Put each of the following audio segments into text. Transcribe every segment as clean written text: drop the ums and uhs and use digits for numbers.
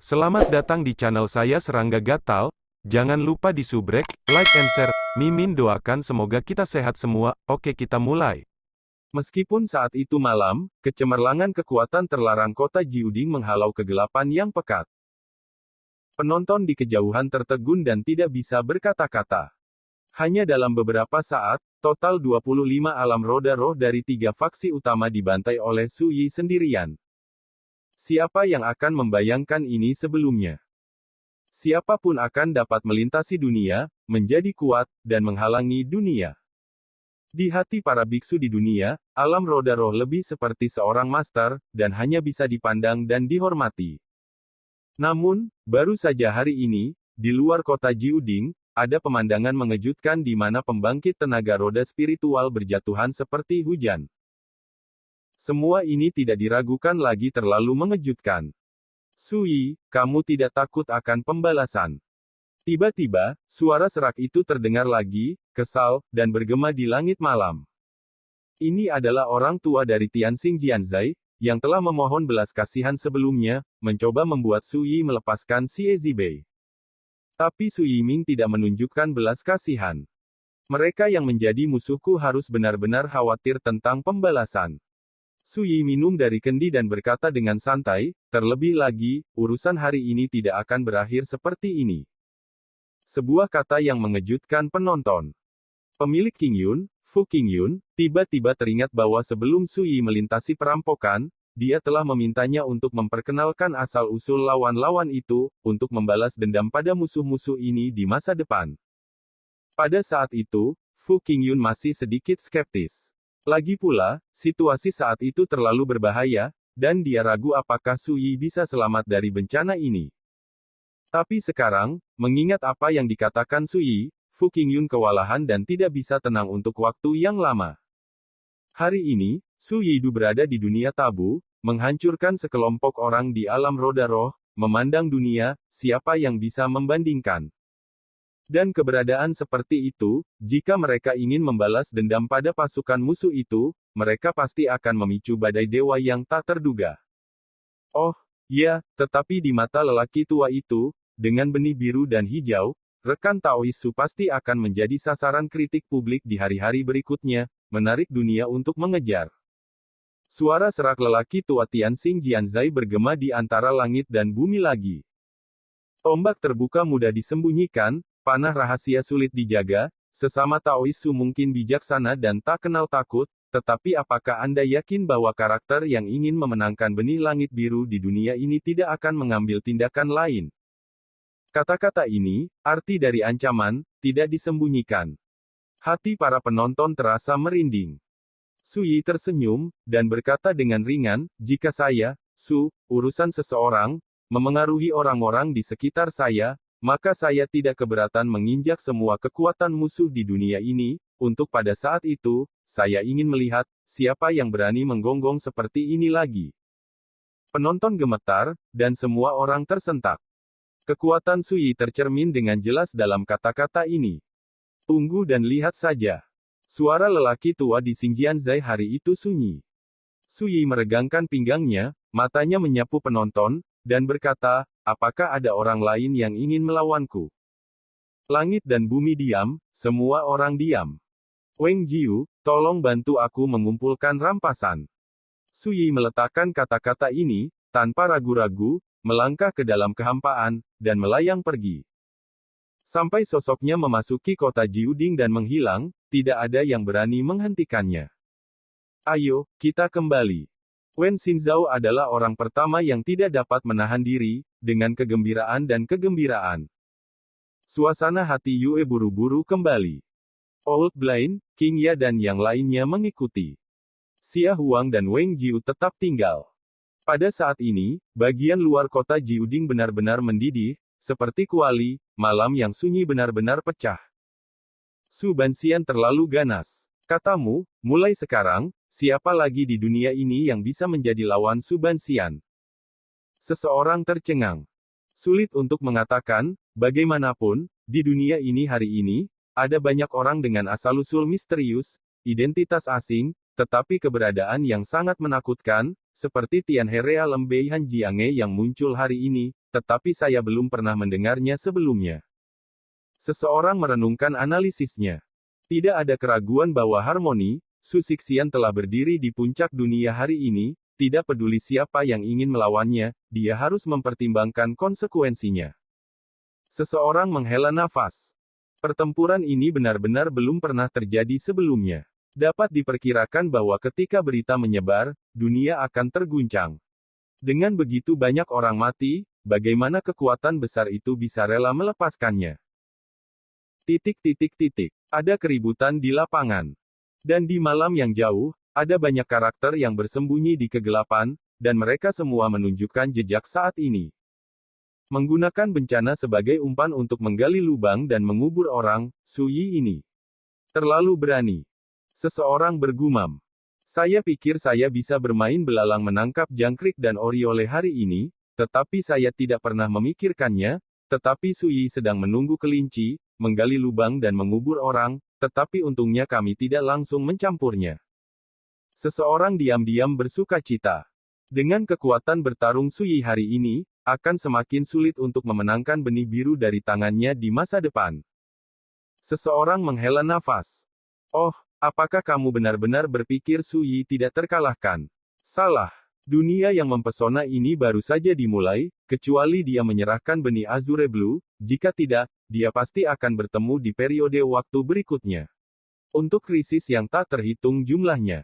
Selamat datang di channel saya Serangga Gatal. Jangan lupa di subrek, like and share. Mimin doakan semoga kita sehat semua. Oke, kita mulai. Meskipun saat itu malam, kecemerlangan kekuatan terlarang kota Jiuding menghalau kegelapan yang pekat. Penonton di kejauhan tertegun dan tidak bisa berkata-kata. Hanya dalam beberapa saat, total 25 alam roda roh dari 3 faksi utama dibantai oleh Su Yi sendirian. Siapa yang akan membayangkan ini sebelumnya? Siapapun akan dapat melintasi dunia, menjadi kuat, dan menghalangi dunia. Di hati para biksu di dunia, alam roda roh lebih seperti seorang master, dan hanya bisa dipandang dan dihormati. Namun, baru saja hari ini, di luar kota Jiuding, ada pemandangan mengejutkan di mana pembangkit tenaga roda spiritual berjatuhan seperti hujan. Semua ini tidak diragukan lagi terlalu mengejutkan. Su Yi, kamu tidak takut akan pembalasan? Tiba-tiba, suara serak itu terdengar lagi, kesal, dan bergema di langit malam. Ini adalah orang tua dari Tianxing Jianzai, yang telah memohon belas kasihan sebelumnya, mencoba membuat Su Yi melepaskan Xie Zibei. Tapi Su Yiming tidak menunjukkan belas kasihan. Mereka yang menjadi musuhku harus benar-benar khawatir tentang pembalasan. Su Yi minum dari kendi dan berkata dengan santai, terlebih lagi, urusan hari ini tidak akan berakhir seperti ini. Sebuah kata yang mengejutkan penonton. Pemilik King Yun, Fu King Yun, tiba-tiba teringat bahwa sebelum Su Yi melintasi perampokan, dia telah memintanya untuk memperkenalkan asal-usul lawan-lawan itu, untuk membalas dendam pada musuh-musuh ini di masa depan. Pada saat itu, Fu King Yun masih sedikit skeptis. Lagi pula, situasi saat itu terlalu berbahaya, dan dia ragu apakah Su Yi bisa selamat dari bencana ini. Tapi sekarang, mengingat apa yang dikatakan Su Yi, Fu King Yun kewalahan dan tidak bisa tenang untuk waktu yang lama. Hari ini, Su Yidu berada di dunia tabu, menghancurkan sekelompok orang di alam roda roh, memandang dunia, siapa yang bisa membandingkan. Dan keberadaan seperti itu, jika mereka ingin membalas dendam pada pasukan musuh itu, mereka pasti akan memicu badai dewa yang tak terduga. Oh, ya, tetapi di mata lelaki tua itu, dengan benih biru dan hijau, rekan Taoisu pasti akan menjadi sasaran kritik publik di hari-hari berikutnya, menarik dunia untuk mengejar. Suara serak lelaki tua Tianxing Jianzai bergema di antara langit dan bumi lagi. Tombak terbuka mudah disembunyikan, panah rahasia sulit dijaga, sesama Taoisu mungkin bijaksana dan tak kenal takut, tetapi apakah Anda yakin bahwa karakter yang ingin memenangkan benih langit biru di dunia ini tidak akan mengambil tindakan lain? Kata-kata ini, arti dari ancaman, tidak disembunyikan. Hati para penonton terasa merinding. Su Yi tersenyum, dan berkata dengan ringan, jika saya, urusan seseorang, memengaruhi orang-orang di sekitar saya, maka saya tidak keberatan menginjak semua kekuatan musuh di dunia ini, untuk pada saat itu, saya ingin melihat, siapa yang berani menggonggong seperti ini lagi. Penonton gemetar, dan semua orang tersentak. Kekuatan Su Yi tercermin dengan jelas dalam kata-kata ini. Tunggu dan lihat saja. Suara lelaki tua di Xingjianzai hari itu sunyi. Su Yi meregangkan pinggangnya, matanya menyapu penonton, dan berkata, apakah ada orang lain yang ingin melawanku? Langit dan bumi diam, semua orang diam. Wang Jiu, tolong bantu aku mengumpulkan rampasan. Su Yi meletakkan kata-kata ini, tanpa ragu-ragu, melangkah ke dalam kehampaan, dan melayang pergi. Sampai sosoknya memasuki kota Jiuding dan menghilang, tidak ada yang berani menghentikannya. Ayo, kita kembali. Wen Xinzhao adalah orang pertama yang tidak dapat menahan diri, dengan kegembiraan dan kegembiraan. Suasana hati Yue buru-buru kembali. Old Blind, King Ya dan yang lainnya mengikuti. Xia Huang dan Wang Jiu tetap tinggal. Pada saat ini, bagian luar kota Jiuding benar-benar mendidih, seperti kuali, malam yang sunyi benar-benar pecah. Su Banxian terlalu ganas. Katamu, mulai sekarang, siapa lagi di dunia ini yang bisa menjadi lawan Su Banxian? Seseorang tercengang. Sulit untuk mengatakan, bagaimanapun, di dunia ini hari ini, ada banyak orang dengan asal-usul misterius, identitas asing, tetapi keberadaan yang sangat menakutkan, seperti Tianherea Lembei Han Jiange yang muncul hari ini, tetapi saya belum pernah mendengarnya sebelumnya. Seseorang merenungkan analisisnya. Tidak ada keraguan bahwa harmoni, Su Xixian telah berdiri di puncak dunia hari ini, tidak peduli siapa yang ingin melawannya, dia harus mempertimbangkan konsekuensinya. Seseorang menghela nafas. Pertempuran ini benar-benar belum pernah terjadi sebelumnya. Dapat diperkirakan bahwa ketika berita menyebar, dunia akan terguncang. Dengan begitu banyak orang mati, bagaimana kekuatan besar itu bisa rela melepaskannya? Ada keributan di lapangan. Dan di malam yang jauh, ada banyak karakter yang bersembunyi di kegelapan, dan mereka semua menunjukkan jejak saat ini. Menggunakan bencana sebagai umpan untuk menggali lubang dan mengubur orang, Su Yi ini terlalu berani. Seseorang bergumam. Saya pikir saya bisa bermain belalang menangkap jangkrik dan oriole hari ini, tetapi saya tidak pernah memikirkannya, tetapi Su Yi sedang menunggu kelinci, menggali lubang dan mengubur orang, tetapi untungnya kami tidak langsung mencampurnya. Seseorang diam-diam bersuka cita. Dengan kekuatan bertarung Su Yi hari ini, akan semakin sulit untuk memenangkan benih biru dari tangannya di masa depan. Seseorang menghela nafas. Oh, apakah kamu benar-benar berpikir Su Yi tidak terkalahkan? Salah. Dunia yang mempesona ini baru saja dimulai, kecuali dia menyerahkan benih Azure Blue, jika tidak, dia pasti akan bertemu di periode waktu berikutnya. Untuk krisis yang tak terhitung jumlahnya.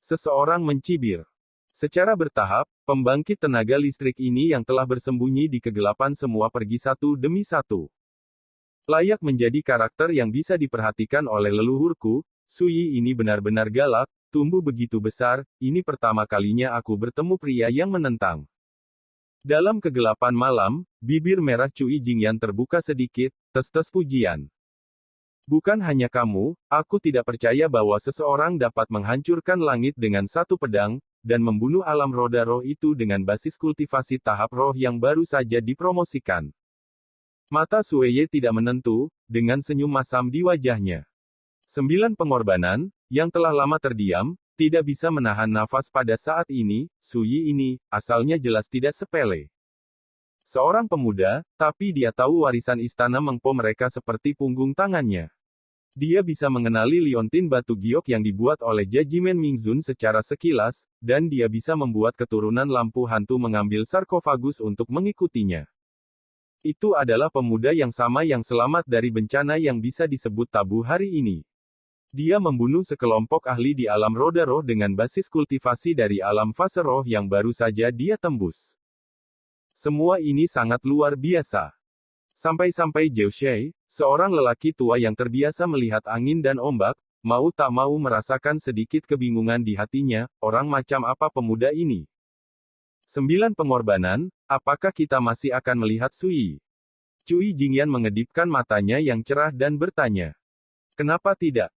Seseorang mencibir. Secara bertahap, pembangkit tenaga listrik ini yang telah bersembunyi di kegelapan semua pergi satu demi satu. Layak menjadi karakter yang bisa diperhatikan oleh leluhurku, Su Yi ini benar-benar galak, tumbuh begitu besar, ini pertama kalinya aku bertemu pria yang menentang. Dalam kegelapan malam, bibir merah Cui Jingyan terbuka sedikit, tes-tes pujian. Bukan hanya kamu, aku tidak percaya bahwa seseorang dapat menghancurkan langit dengan satu pedang, dan membunuh alam roda roh itu dengan basis kultivasi tahap roh yang baru saja dipromosikan. Mata Sueye tidak menentu, dengan senyum masam di wajahnya. 9 pengorbanan, yang telah lama terdiam, tidak bisa menahan nafas pada saat ini, Su Yi ini, asalnya jelas tidak sepele. Seorang pemuda, tapi dia tahu warisan istana Mengpo mereka seperti punggung tangannya. Dia bisa mengenali liontin batu giok yang dibuat oleh Jajimen Mingzun secara sekilas, dan dia bisa membuat keturunan lampu hantu mengambil sarkofagus untuk mengikutinya. Itu adalah pemuda yang sama yang selamat dari bencana yang bisa disebut tabu hari ini. Dia membunuh sekelompok ahli di alam roda roh dengan basis kultivasi dari alam fase roh yang baru saja dia tembus. Semua ini sangat luar biasa. Sampai-sampai Zhou Shay, seorang lelaki tua yang terbiasa melihat angin dan ombak, mau tak mau merasakan sedikit kebingungan di hatinya, orang macam apa pemuda ini? 9 pengorbanan, apakah kita masih akan melihat Su Yi? Cui Jingyan mengedipkan matanya yang cerah dan bertanya. Kenapa tidak?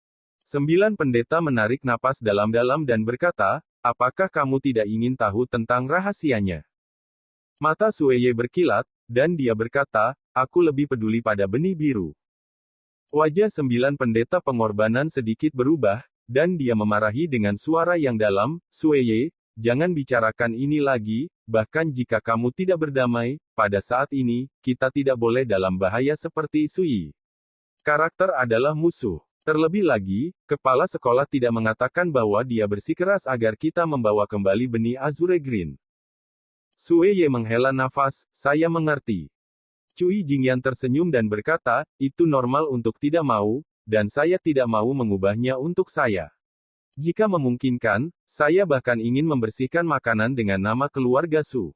9 pendeta menarik napas dalam-dalam dan berkata, apakah kamu tidak ingin tahu tentang rahasianya? Mata Sueye berkilat, dan dia berkata, aku lebih peduli pada benih biru. Wajah 9 pendeta pengorbanan sedikit berubah, dan dia memarahi dengan suara yang dalam, Sueye, jangan bicarakan ini lagi, bahkan jika kamu tidak berdamai, pada saat ini, kita tidak boleh dalam bahaya seperti Su Yi. Karakter adalah musuh. Terlebih lagi, kepala sekolah tidak mengatakan bahwa dia bersikeras agar kita membawa kembali benih Azure Green. Sueye menghela nafas, saya mengerti. Cui Jingyan tersenyum dan berkata, itu normal untuk tidak mau, dan saya tidak mau mengubahnya untuk saya. Jika memungkinkan, saya bahkan ingin membersihkan makanan dengan nama keluarga Su.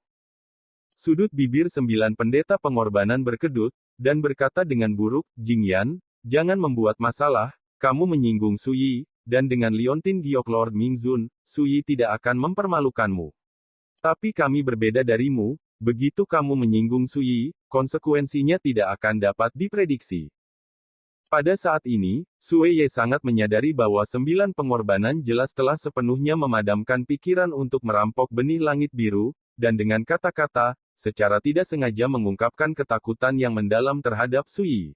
Sudut bibir 9 pendeta pengorbanan berkedut, dan berkata dengan buruk, Jingyan, jangan membuat masalah, kamu menyinggung Su Yi, dan dengan liontin giok Lord Mingzun, Su Yi tidak akan mempermalukanmu. Tapi kami berbeda darimu, begitu kamu menyinggung Su Yi, konsekuensinya tidak akan dapat diprediksi. Pada saat ini, Sueye sangat menyadari bahwa 9 pengorbanan jelas telah sepenuhnya memadamkan pikiran untuk merampok benih langit biru, dan dengan kata-kata, secara tidak sengaja mengungkapkan ketakutan yang mendalam terhadap Su Yi.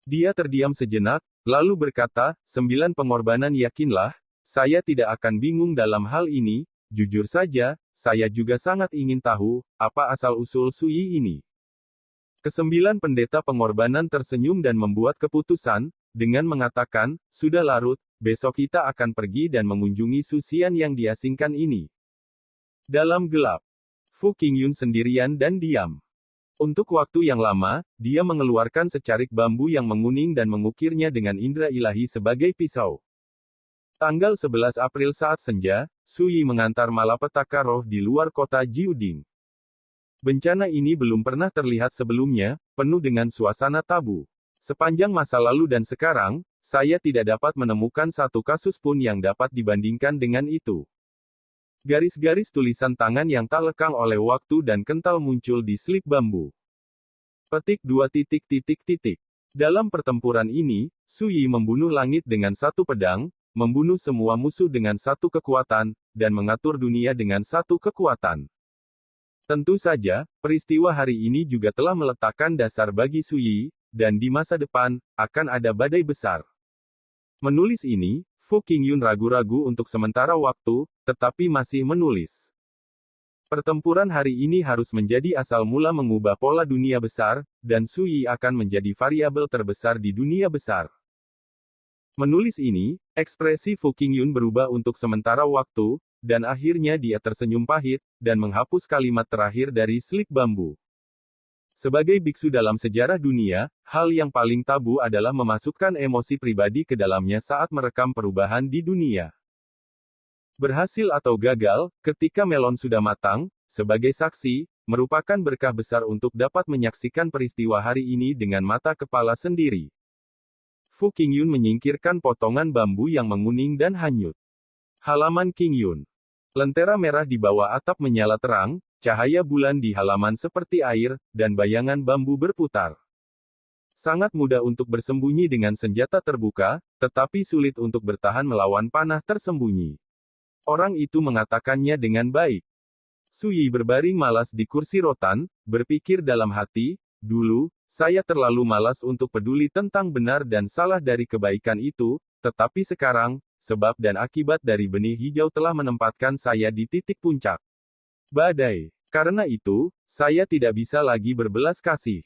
Dia terdiam sejenak, lalu berkata, 9 pengorbanan yakinlah, saya tidak akan bingung dalam hal ini, jujur saja, saya juga sangat ingin tahu, apa asal-usul Sui ini. Kesembilan pendeta pengorbanan tersenyum dan membuat keputusan, dengan mengatakan, sudah larut, besok kita akan pergi dan mengunjungi Susian yang diasingkan ini. Dalam gelap, Fu Qingyun sendirian dan diam. Untuk waktu yang lama, dia mengeluarkan secarik bambu yang menguning dan mengukirnya dengan indera ilahi sebagai pisau. Tanggal 11 April saat senja, Sui mengantar malapetaka roh di luar kota Jiuding. Bencana ini belum pernah terlihat sebelumnya, penuh dengan suasana tabu. Sepanjang masa lalu dan sekarang, saya tidak dapat menemukan satu kasus pun yang dapat dibandingkan dengan itu. Garis-garis tulisan tangan yang tak lekang oleh waktu dan kental muncul di slip bambu. Petik 2. Dalam pertempuran ini, Sui membunuh langit dengan satu pedang, membunuh semua musuh dengan satu kekuatan, dan mengatur dunia dengan satu kekuatan. Tentu saja, peristiwa hari ini juga telah meletakkan dasar bagi Sui, dan di masa depan, akan ada badai besar. Menulis ini, Fu Qingyun ragu-ragu untuk sementara waktu, tetapi masih menulis. Pertempuran hari ini harus menjadi asal mula mengubah pola dunia besar, dan Sui akan menjadi variabel terbesar di dunia besar. Menulis ini, ekspresi Fu Qingyun berubah untuk sementara waktu, dan akhirnya dia tersenyum pahit, dan menghapus kalimat terakhir dari slip bambu. Sebagai biksu dalam sejarah dunia, hal yang paling tabu adalah memasukkan emosi pribadi ke dalamnya saat merekam perubahan di dunia. Berhasil atau gagal, ketika melon sudah matang, sebagai saksi, merupakan berkah besar untuk dapat menyaksikan peristiwa hari ini dengan mata kepala sendiri. Fu Qingyun menyingkirkan potongan bambu yang menguning dan hanyut. Halaman Qingyun. Lentera merah di bawah atap menyala terang, cahaya bulan di halaman seperti air, dan bayangan bambu berputar. Sangat mudah untuk bersembunyi dengan senjata terbuka, tetapi sulit untuk bertahan melawan panah tersembunyi. Orang itu mengatakannya dengan baik. Sui berbaring malas di kursi rotan, berpikir dalam hati, dulu, saya terlalu malas untuk peduli tentang benar dan salah dari kebaikan itu, tetapi sekarang, sebab dan akibat dari benih hijau telah menempatkan saya di titik puncak badai. Karena itu, saya tidak bisa lagi berbelas kasih.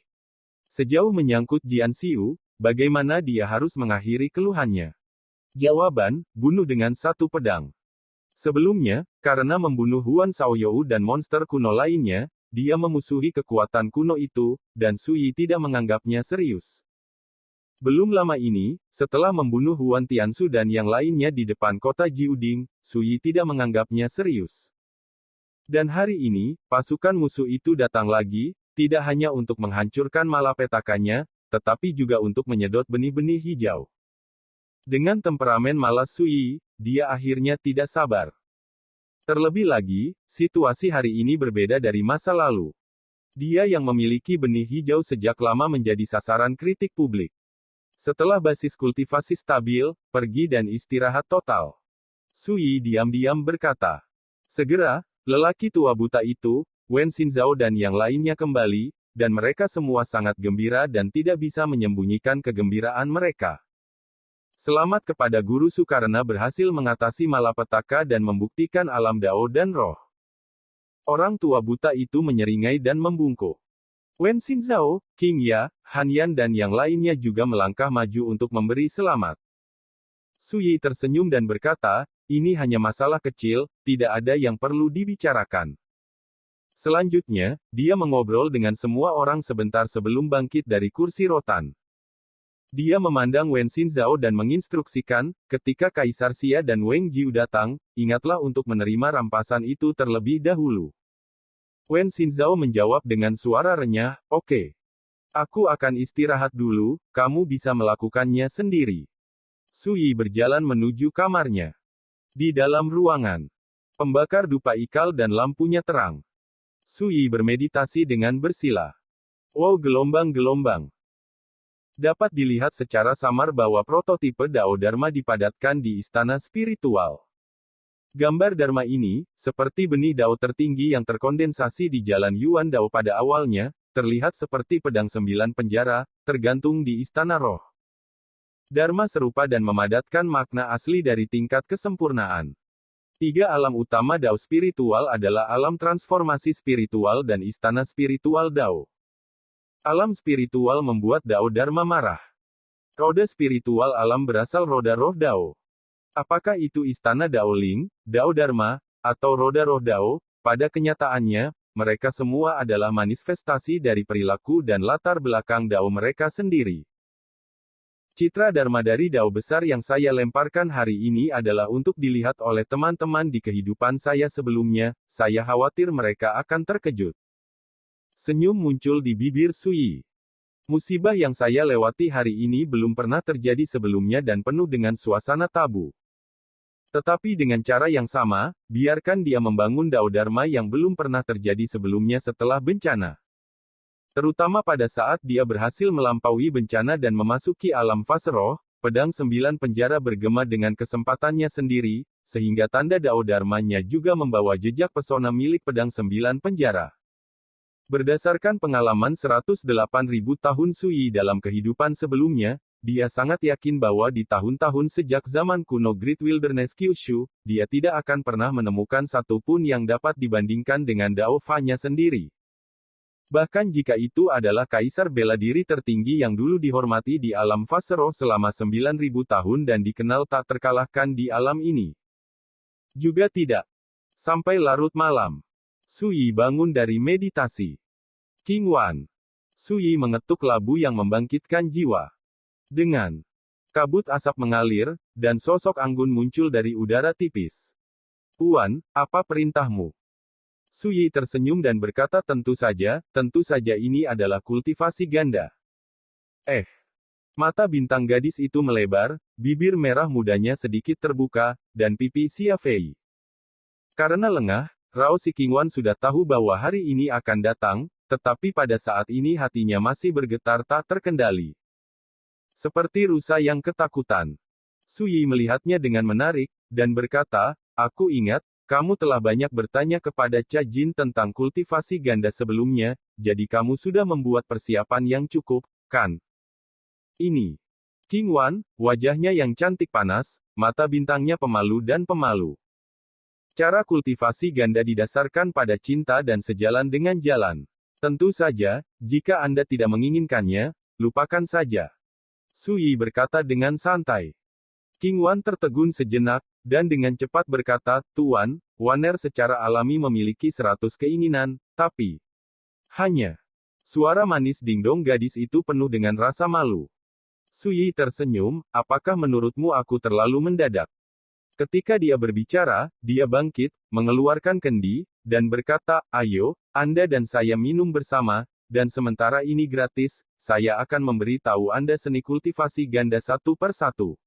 Sejauh menyangkut Jian Xiu, bagaimana dia harus mengakhiri keluhannya? Jawaban, bunuh dengan satu pedang. Sebelumnya, karena membunuh Huan Shaoyou dan monster kuno lainnya, dia memusuhi kekuatan kuno itu, dan Sui tidak menganggapnya serius. Belum lama ini, setelah membunuh Huan Tiansu dan yang lainnya di depan kota Jiuding, Sui tidak menganggapnya serius. Dan hari ini, pasukan musuh itu datang lagi, tidak hanya untuk menghancurkan malapetakannya, tetapi juga untuk menyedot benih-benih hijau. Dengan temperamen malas Sui, dia akhirnya tidak sabar. Terlebih lagi, situasi hari ini berbeda dari masa lalu. Dia yang memiliki benih hijau sejak lama menjadi sasaran kritik publik. Setelah basis kultivasi stabil, pergi dan istirahat total. Sui diam-diam berkata. Segera, lelaki tua buta itu, Wen Xinzhao dan yang lainnya kembali, dan mereka semua sangat gembira dan tidak bisa menyembunyikan kegembiraan mereka. Selamat kepada Guru Su karena berhasil mengatasi malapetaka dan membuktikan alam Dao dan roh. Orang tua buta itu menyeringai dan membungkuk. Wen Xinzhao, King Ya, Han Yan dan yang lainnya juga melangkah maju untuk memberi selamat. Sui tersenyum dan berkata, ini hanya masalah kecil, tidak ada yang perlu dibicarakan. Selanjutnya, dia mengobrol dengan semua orang sebentar sebelum bangkit dari kursi rotan. Dia memandang Wen Xinzhao dan menginstruksikan, ketika Kaisar Xia dan Wang Jiu datang, ingatlah untuk menerima rampasan itu terlebih dahulu. Wen Xinzhao menjawab dengan suara renyah, oke. Aku akan istirahat dulu, kamu bisa melakukannya sendiri. Sui berjalan menuju kamarnya. Di dalam ruangan, pembakar dupa ikal dan lampunya terang. Sui bermeditasi dengan bersila. Wow, gelombang-gelombang. Dapat dilihat secara samar bahwa prototipe Dao Dharma dipadatkan di istana spiritual. Gambar Dharma ini, seperti benih Dao tertinggi yang terkondensasi di jalan Yuan Dao pada awalnya, terlihat seperti pedang 9 penjara, tergantung di istana roh. Dharma serupa dan memadatkan makna asli dari tingkat kesempurnaan. Tiga alam utama Dao spiritual adalah alam transformasi spiritual dan istana spiritual Dao. Alam spiritual membuat Dao Dharma marah. Roda spiritual alam berasal roda roh Dao. Apakah itu istana Dao Ling, Dao Dharma, atau roda roh Dao? Pada kenyataannya, mereka semua adalah manifestasi dari perilaku dan latar belakang Dao mereka sendiri. Citra Dharma dari Dao besar yang saya lemparkan hari ini adalah untuk dilihat oleh teman-teman di kehidupan saya sebelumnya, saya khawatir mereka akan terkejut. Senyum muncul di bibir Sui. Musibah yang saya lewati hari ini belum pernah terjadi sebelumnya dan penuh dengan suasana tabu. Tetapi dengan cara yang sama, biarkan dia membangun Dao Dharma yang belum pernah terjadi sebelumnya setelah bencana. Terutama pada saat dia berhasil melampaui bencana dan memasuki alam fase roh, pedang 9 penjara bergema dengan kesempatannya sendiri, sehingga tanda Dao Dharma-nya juga membawa jejak pesona milik pedang 9 penjara. Berdasarkan pengalaman 108.000 tahun Sui dalam kehidupan sebelumnya, dia sangat yakin bahwa di tahun-tahun sejak zaman kuno Great Wilderness Kyushu, dia tidak akan pernah menemukan satu pun yang dapat dibandingkan dengan Dao Fa-nya sendiri. Bahkan jika itu adalah kaisar bela diri tertinggi yang dulu dihormati di alam fase roh selama 9.000 tahun dan dikenal tak terkalahkan di alam ini. Juga tidak. Sampai larut malam, Sui bangun dari meditasi. King Wan. Sui mengetuk labu yang membangkitkan jiwa. Dengan kabut asap mengalir, dan sosok anggun muncul dari udara tipis. Wan, apa perintahmu? Sui tersenyum dan berkata tentu saja ini adalah kultivasi ganda. Mata bintang gadis itu melebar, bibir merah mudanya sedikit terbuka, dan pipi Xia Fei. Karena lengah, Rao Si Qingwan sudah tahu bahwa hari ini akan datang, tetapi pada saat ini hatinya masih bergetar tak terkendali. Seperti rusa yang ketakutan. Sui melihatnya dengan menarik, dan berkata, aku ingat, kamu telah banyak bertanya kepada Cha Jin tentang kultivasi ganda sebelumnya, jadi kamu sudah membuat persiapan yang cukup, kan? Ini. King Wan, wajahnya yang cantik panas, mata bintangnya pemalu dan pemalu. Cara kultivasi ganda didasarkan pada cinta dan sejalan dengan jalan. Tentu saja, jika Anda tidak menginginkannya, lupakan saja. Sui berkata dengan santai. King Wan tertegun sejenak, dan dengan cepat berkata, Tuan, Waner secara alami memiliki 100 keinginan, tapi hanya. Suara manis dingdong gadis itu penuh dengan rasa malu. Sui tersenyum, apakah menurutmu aku terlalu mendadak? Ketika dia berbicara, dia bangkit, mengeluarkan kendi, dan berkata, ayo, Anda dan saya minum bersama, dan sementara ini gratis, saya akan memberi tahu Anda seni kultivasi ganda satu per satu.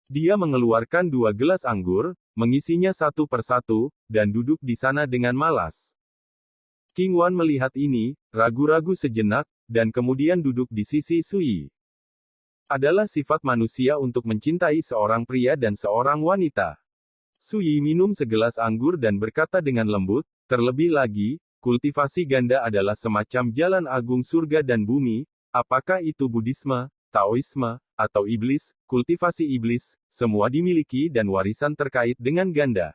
Dia mengeluarkan 2 gelas anggur, mengisinya satu per satu, dan duduk di sana dengan malas. King Wan melihat ini, ragu-ragu sejenak, dan kemudian duduk di sisi Sui. Adalah sifat manusia untuk mencintai seorang pria dan seorang wanita. Sui minum segelas anggur dan berkata dengan lembut, terlebih lagi, kultivasi ganda adalah semacam jalan agung surga dan bumi, apakah itu Buddhisme, Taoisme, atau iblis, kultivasi iblis, semua dimiliki dan warisan terkait dengan ganda.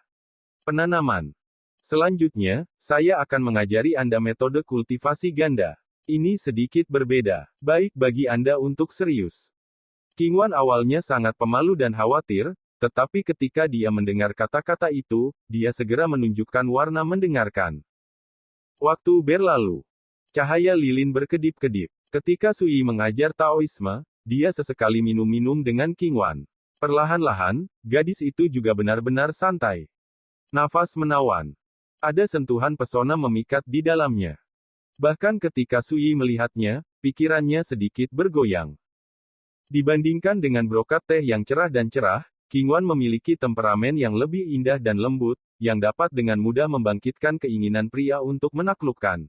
Penanaman. Selanjutnya, saya akan mengajari Anda metode kultivasi ganda. Ini sedikit berbeda, baik bagi Anda untuk serius. King Wan awalnya sangat pemalu dan khawatir, tetapi ketika dia mendengar kata-kata itu, dia segera menunjukkan warna mendengarkan. Waktu berlalu. Cahaya lilin berkedip-kedip. Ketika Sui mengajar Taoisme, dia sesekali minum-minum dengan King Wan. Perlahan-lahan, gadis itu juga benar-benar santai. Nafas menawan. Ada sentuhan pesona memikat di dalamnya. Bahkan ketika Sui melihatnya, pikirannya sedikit bergoyang. Dibandingkan dengan brokat teh yang cerah dan cerah, King Wan memiliki temperamen yang lebih indah dan lembut, yang dapat dengan mudah membangkitkan keinginan pria untuk menaklukkan.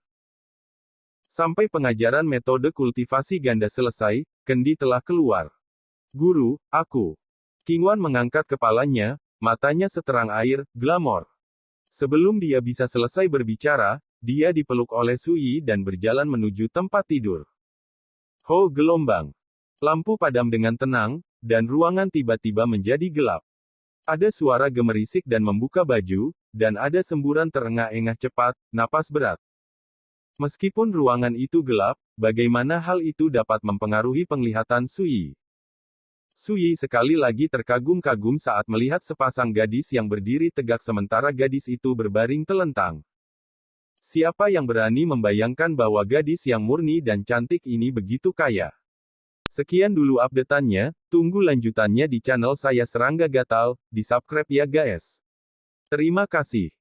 Sampai pengajaran metode kultivasi ganda selesai, kendi telah keluar. Guru, aku. King Wan mengangkat kepalanya, matanya seterang air, glamor. Sebelum dia bisa selesai berbicara, dia dipeluk oleh Sui dan berjalan menuju tempat tidur. Ho gelombang. Lampu padam dengan tenang, dan ruangan tiba-tiba menjadi gelap. Ada suara gemerisik dan membuka baju, dan ada semburan terengah-engah cepat, napas berat. Meskipun ruangan itu gelap, bagaimana hal itu dapat mempengaruhi penglihatan Sui? Sui sekali lagi terkagum-kagum saat melihat sepasang gadis yang berdiri tegak sementara gadis itu berbaring telentang. Siapa yang berani membayangkan bahwa gadis yang murni dan cantik ini begitu kaya? Sekian dulu update-annya, tunggu lanjutannya di channel saya Serangga Gatal, di subscribe ya guys. Terima kasih.